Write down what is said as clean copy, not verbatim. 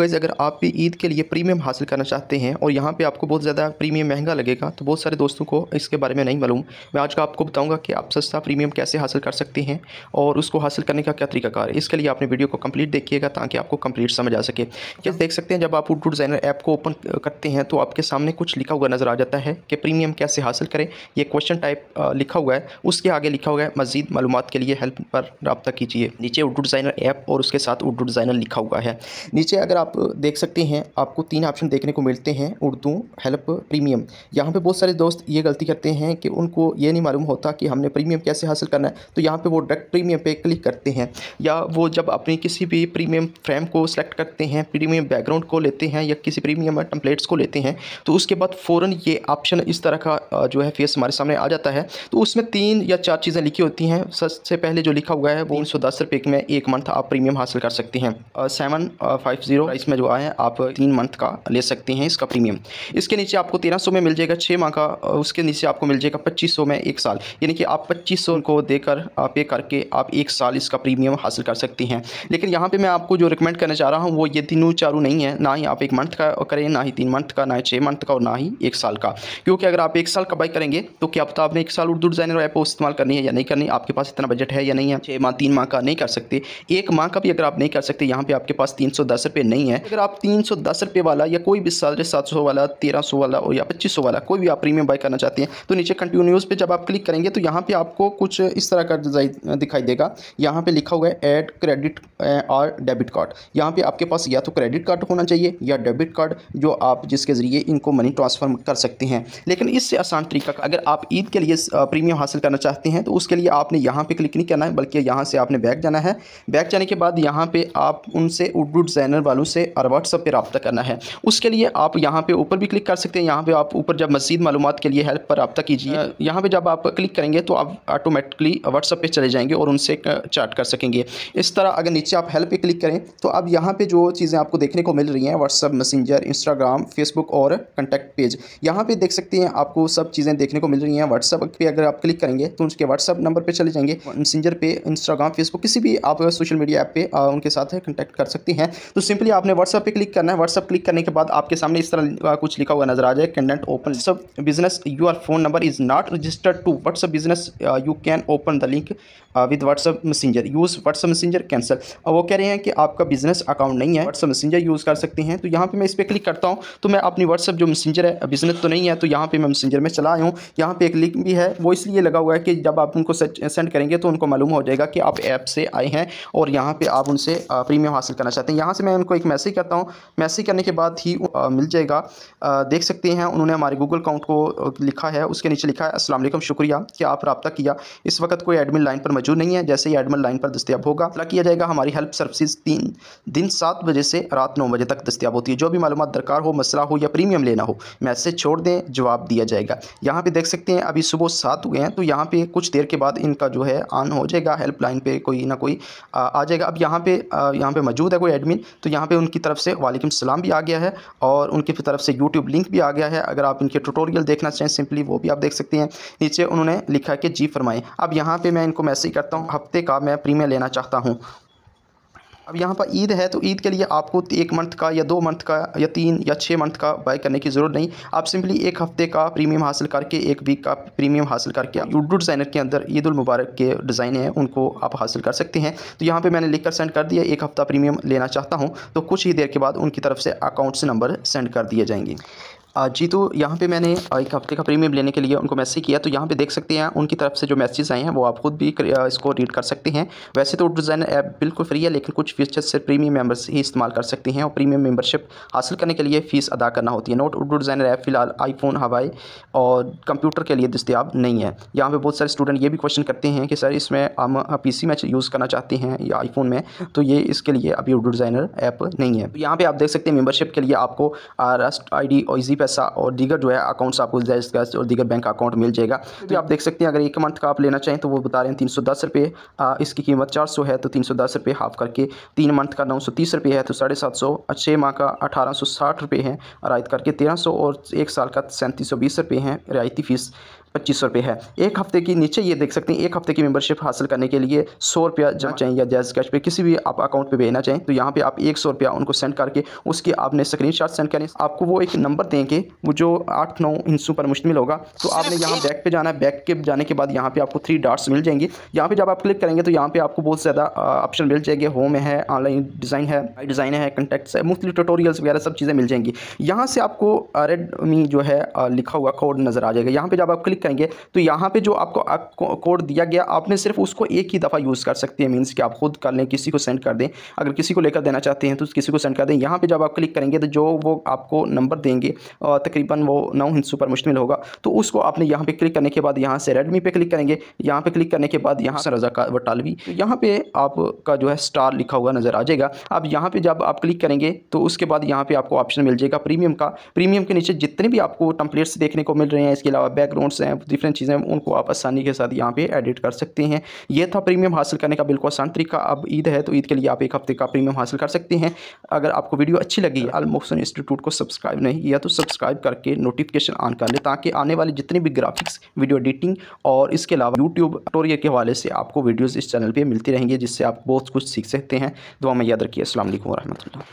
Guys अगर आप भी ईद के लिए प्रीमियम हासिल करना चाहते हैं और यहाँ पे आपको बहुत ज़्यादा प्रीमियम महंगा लगेगा, तो बहुत सारे दोस्तों को इसके बारे में नहीं मालूम। मैं आज का आपको बताऊंगा कि आप सस्ता प्रीमियम कैसे हासिल कर सकते हैं और उसको हासिल करने का क्या तरीकाकार है। इसके लिए आपने वीडियो को कंप्लीट देखिएगा ताकि आपको कंप्लीट समझ आ सके। क्या देख सकते हैं, जब आप उर्दू डिज़ाइनर ऐप को ओपन करते हैं तो आपके सामने कुछ लिखा हुआ नज़र आ जाता है कि प्रीमियम कैसे हासिल करें। ये क्वेश्चन टाइप लिखा हुआ है, उसके आगे लिखा हुआ है मज़ीद मालूमात के लिए हेल्प पर रब्ता कीजिए। नीचे उर्दू डिज़ाइनर ऐप और उसके साथ उर्दू डिज़ाइनर लिखा हुआ है। नीचे अगर आप देख सकते हैं आपको 3 ऑप्शन देखने को मिलते हैं, उर्दू, हेल्प, प्रीमियम। यहाँ पे बहुत सारे दोस्त ये गलती करते हैं कि उनको ये नहीं मालूम होता कि हमने प्रीमियम कैसे हासिल करना है, तो यहाँ पे वो डायरेक्ट प्रीमियम पे क्लिक करते हैं। या वो जब अपनी किसी भी प्रीमियम फ्रेम को सिलेक्ट करते हैं, प्रीमियम बैकग्राउंड को लेते हैं या किसी प्रीमियम टेम्पलेट्स को लेते हैं, तो उसके बाद फ़ौरन ये ऑप्शन इस तरह का जो है फेस हमारे सामने आ जाता है। तो उसमें 3 या 4 चीज़ें लिखी होती हैं। सबसे पहले जो लिखा हुआ है वो 310 रुपये में 1 मंथ आप प्रीमियम हासिल कर सकते हैं। 750 इसमें जो आया आप 3 मंथ का ले सकते हैं इसका प्रीमियम। इसके नीचे आपको 1300 में मिल जाएगा 6 माह का। उसके नीचे आपको मिल जाएगा 2500 में 1 साल, यानी कि आप 2500 को देकर पे करके आप 1 साल इसका प्रीमियम हासिल कर सकते हैं। लेकिन यहाँ पे मैं आपको जो रिकमेंड करना चाह रहा हूँ वो ये तीनों चारों नहीं है, ना ही आप 1 मंथ का करें, ना ही 3 मंथ का, ना ही 6 मंथ का और ना ही 1 साल का। क्योंकि अगर आप 1 साल का बाई करेंगे तो क्या पता आपने 1 साल उर्दू डिज़ाइनर ऐप इस्तेमाल करनी है या नहीं करनी, आपके पास इतना बजट है या नहीं है। 6 माह 3 माह का नहीं कर सकते, 1 माह का भी अगर आप नहीं कर सकते, यहाँ पे आपके पास 310 रुपये नहीं है। अगर आप 310 रुपये वाला या कोई भी 750 वाला, 1300 वाला और या 2500 वाला कोई भी आप प्रीमियम बाई करना चाहते हैं, तो नीचे कंटिन्यूज़ पे जब आप क्लिक करेंगे तो यहाँ पे आपको कुछ इस तरह का डिज़ाइन दिखाई देगा। यहाँ पे लिखा हुआ है ऐड क्रेडिट और डेबिट कार्ड। यहाँ पे आपके पास या तो क्रेडिट कार्ड होना चाहिए या डेबिट कार्ड, जो आप जिसके ज़रिए इनको मनी ट्रांसफ़र कर सकते हैं। लेकिन इससे आसान तरीका, अगर आप ईद के लिए प्रीमियम हासिल करना चाहते हैं तो उसके लिए आपने यहाँ पर क्लिक नहीं करना है, बल्कि यहाँ से आपने बैक जाना है। बैक जाने के बाद यहाँ पर आप उनसे उर्दू डिज़ाइनर वालों से और व्हाट्सएप पे रब्ता करना है। उसके लिए आप यहाँ पे ऊपर भी क्लिक कर सकते हैं। यहाँ पे आप ऊपर जब मज़ीद मालूमात के लिए हेल्प पर रब्ता कीजिए, यहाँ पे जब आप क्लिक करेंगे तो आप ऑटोमेटिकली व्हाट्सएप पे चले जाएंगे और उनसे चैट कर सकेंगे। इस तरह अगर नीचे आप हेल्प पे क्लिक करें तो अब यहाँ पे जो चीज़ें आपको देखने को मिल रही हैं, व्हाट्सएप, मैसेंजर, इंस्टाग्राम, फेसबुक और कॉन्टैक्ट पेज, यहाँ पे देख सकते हैं आपको सब चीज़ें देखने को मिल रही हैं। व्हाट्सएप पे अगर आप क्लिक करेंगे तो उसके व्हाट्सएप नंबर पर चले जाएंगे, मैसेंजर पे, इंस्टाग्राम, फेसबुक, किसी भी आप सोशल मीडिया ऐप पे उनके साथ कॉन्टैक्ट कर सकते हैं। तो सिंपली आपने व्हाट्सएप पे क्लिक करना है। व्हाट्सएप क्लिक करने के बाद आपके सामने इस तरह कुछ लिखा हुआ नजर आ जाए, कैंडिडेट ओपन सब business, your phone number is not registered to WhatsApp business, you can open the link with WhatsApp messenger, use WhatsApp messenger cancel. अब वो कह रहे हैं कि आपका बिजनेस अकाउंट नहीं है, व्हाट्सएप मैसेंजर यूज़ कर सकते हैं। तो यहाँ पे मैं इस पर क्लिक करता हूँ तो मैं अपनी व्हाट्सएप जो मैसेंजर है, बिजनेस तो नहीं है, तो यहाँ पे मैं मैसेंजर में चला आया हूँ। यहाँ पे एक लिंक भी है, वो इसलिए लगा हुआ है कि जब आप उनको सेंड करेंगे तो उनको मालूम हो जाएगा कि आप ऐप से आए हैं और यहाँ पे आप उनसे प्रीमियम हासिल करना चाहते हैं। यहाँ से मैं उनको एक मैसेज करता हूँ, मैसेज करने के बाद ही मिल जाएगा। देख सकते हैं उन्होंने हमारे गूगल अकाउंट को लिखा है, उसके नीचे लिखा है अस्सलाम वालेकुम, शुक्रिया कि आप रब्ता किया। इस वक्त कोई एडमिन लाइन पर मौजूद नहीं है, जैसे ही एडमिन लाइन पर दस्तयाब होगा अप्लाई किया जाएगा। हमारी हेल्प सर्विसेज 3 दिन 7 बजे से रात 9 बजे तक दस्तयाब होती है। जो भी मालूमात दरकार हो, मसला हो या प्रीमियम लेना हो, मैसेज छोड़ दें, जवाब दिया जाएगा। यहाँ पे देख सकते हैं अभी सुबह 7 हुए हैं, तो यहाँ पे कुछ देर के बाद इनका जो है ऑन हो जाएगा, हेल्पलाइन पे कोई ना कोई आ जाएगा। अब यहाँ पे मौजूद है कोई एडमिन, तो यहाँ पे उनकी तरफ से वालेकुम सलाम भी आ गया है और उनकी तरफ से यूट्यूब लिंक भी आ गया है। अगर आप इनके ट्यूटोरियल देखना चाहें सिंपली वो भी आप देख सकते हैं। नीचे उन्होंने लिखा है कि जी फरमाएं। अब यहाँ पे मैं इनको मैसेज करता हूँ, हफ्ते का मैं प्रीमियम लेना चाहता हूँ। अब यहाँ पर ईद है, तो ईद के लिए आपको 1 मंथ का या 2 मंथ का या 3 या 6 मंथ का बाय करने की ज़रूरत नहीं। आप सिंपली 1 हफ्ते का प्रीमियम हासिल करके, 1 वीक का प्रीमियम हासिल करके उर्दू डिज़ाइनर के अंदर ईद उल मुबारक के डिज़ाइन हैं उनको आप हासिल कर सकते हैं। तो यहाँ पे मैंने लिख कर सेंड कर दिया 1 हफ्ता प्रीमियम लेना चाहता हूँ, तो कुछ ही देर के बाद उनकी तरफ से अकाउंट से नंबर सेंड कर दिए जाएंगे। जी, तो यहाँ पे मैंने 1 हफ्ते का प्रीमियम लेने के लिए उनको मैसेज किया, तो यहाँ पे देख सकते हैं उनकी तरफ से जो मैसेज आए हैं वो आप खुद भी इसको रीड कर सकते हैं। वैसे तो उर्दू डिज़ाइनर ऐप बिल्कुल फ्री है, लेकिन कुछ फीचर्स से प्रीमियम मेंबर्स ही इस्तेमाल कर सकते हैं और प्रीमियम मेंबरशिप हासिल करने के लिए फ़ीस अदा करना होती है। नोट, उर्दू डिज़ाइनर ऐप फ़िलहाल आईफोन, हवाई और कंप्यूटर के लिए दस्तयाब नहीं है। यहाँ पर बहुत सारे स्टूडेंट ये भी क्वेश्चन करते हैं कि सर इसमें हम PC में यूज़ करना चाहते हैं या आईफोन में, तो ये इसके लिए अभी उर्दू डिज़ाइनर ऐप नहीं है। तो यहाँ पर आप देख सकते हैं मेम्बरशिप के लिए आपको रस्ट ID और ईजी पैसा और दीगर जो है अकाउंट्स आपको जैज़ कैश और दीगर बैंक अकाउंट मिल जाएगा। तो आप देख सकते हैं अगर 1 मंथ का आप लेना चाहें तो वो बता रहे हैं 310 रुपये, इसकी कीमत 400 है, तो 310 रुपये हाफ करके 3 मंथ का 930 रुपये है, तो 750, 6 माह का 1860 रुपये हैं, रियायत करके 1300 और 1 साल का 3720 रुपये हैं रियायती फ़ीस। 2500 रुपये है। एक हफ्ते की नीचे ये देख सकते हैं, एक हफ्ते की मेंबरशिप हासिल करने के लिए 100 रुपया जमा चाहिए या जैज़ कैश पे किसी भी आप अकाउंट पे भेजना चाहें तो यहाँ पे आप 100 रुपया उनको सेंड करके उसकी आपने स्क्रीनशॉट सेंड करें। आपको वो एक नंबर देंगे वो जो 8-9 हिस्सों पर मुश्तमिल होगा। तो आपने यहाँ बैक पे जाना है, बैक के जाने के बाद यहाँ पे आपको 3 डॉट्स मिल जाएंगे। यहाँ पे जब आप क्लिक करेंगे तो यहाँ पे आपको बहुत ज़्यादा ऑप्शन मिल जाएंगे। होम है, ऑनलाइन डिज़ाइन है, कंटेक्ट्स है, मुख्तलिफ ट्यूटोरियल्स वगैरह सब चीज़ें मिल जाएंगी। यहाँ से आपको रेडमी जो है लिखा हुआ कोड नज़र आ जाएगा। यहाँ पे जब आप क्लिक करेंगे तो यहाँ पे जो आपको कोड दिया गया आपने सिर्फ उसको एक ही दफ़ा यूज़ कर सकते हैं। मीन्स कि आप खुद कर लें, किसी को सेंड कर दें, अगर किसी को लेकर देना चाहते हैं तो किसी को सेंड कर दें। यहाँ पे जब आप क्लिक करेंगे तो जो वो आपको नंबर देंगे तकरीबन वो 9 हिस्सों पर मुश्तमिल होगा। तो उसको आपने यहाँ पे क्लिक करने के बाद यहाँ से रेडमी पे क्लिक करेंगे। यहाँ पे क्लिक करने के बाद यहाँ से रज़ा वटालवी, यहाँ पे आपका जो है स्टार लिखा हुआ नज़र आ जाएगा। अब यहाँ पे जब आप क्लिक करेंगे तो उसके बाद यहाँ पे आपको ऑप्शन मिल जाएगा प्रीमियम का। प्रीमियम के नीचे जितने भी आपको टेम्पलेट्स देखने को मिल रहे हैं, इसके अलावा बैकग्राउंड्स हैं, डिफरेंट चीज़ें, उनको आप आसानी के साथ यहाँ पे एडिट कर सकते हैं। ये था प्रीमियम हासिल करने का बिल्कुल आसान तरीका। अब ईद है तो ईद के लिए आप एक हफ्ते का प्रीमियम हासिल कर सकते हैं। अगर आपको वीडियो अच्छी लगी, अल मोहसिन इंस्टीट्यूट को सब्सक्राइब नहीं किया तो सब्सक्राइब करके नोटिफिकेशन ऑन कर ले, ताकि आने वाली जितनी भी ग्राफिक्स, वीडियो एडिटिंग और इसके अलावा यूट्यूब ट्यूटोरियल के हवाले से आपको वीडियोज़ इस चैनल पर मिलती रहेंगी, जिससे आप बहुत कुछ सीख सकते हैं। दुआ में याद रखिए। अस्सलाम वालेकुम व रहमतुल्लाह।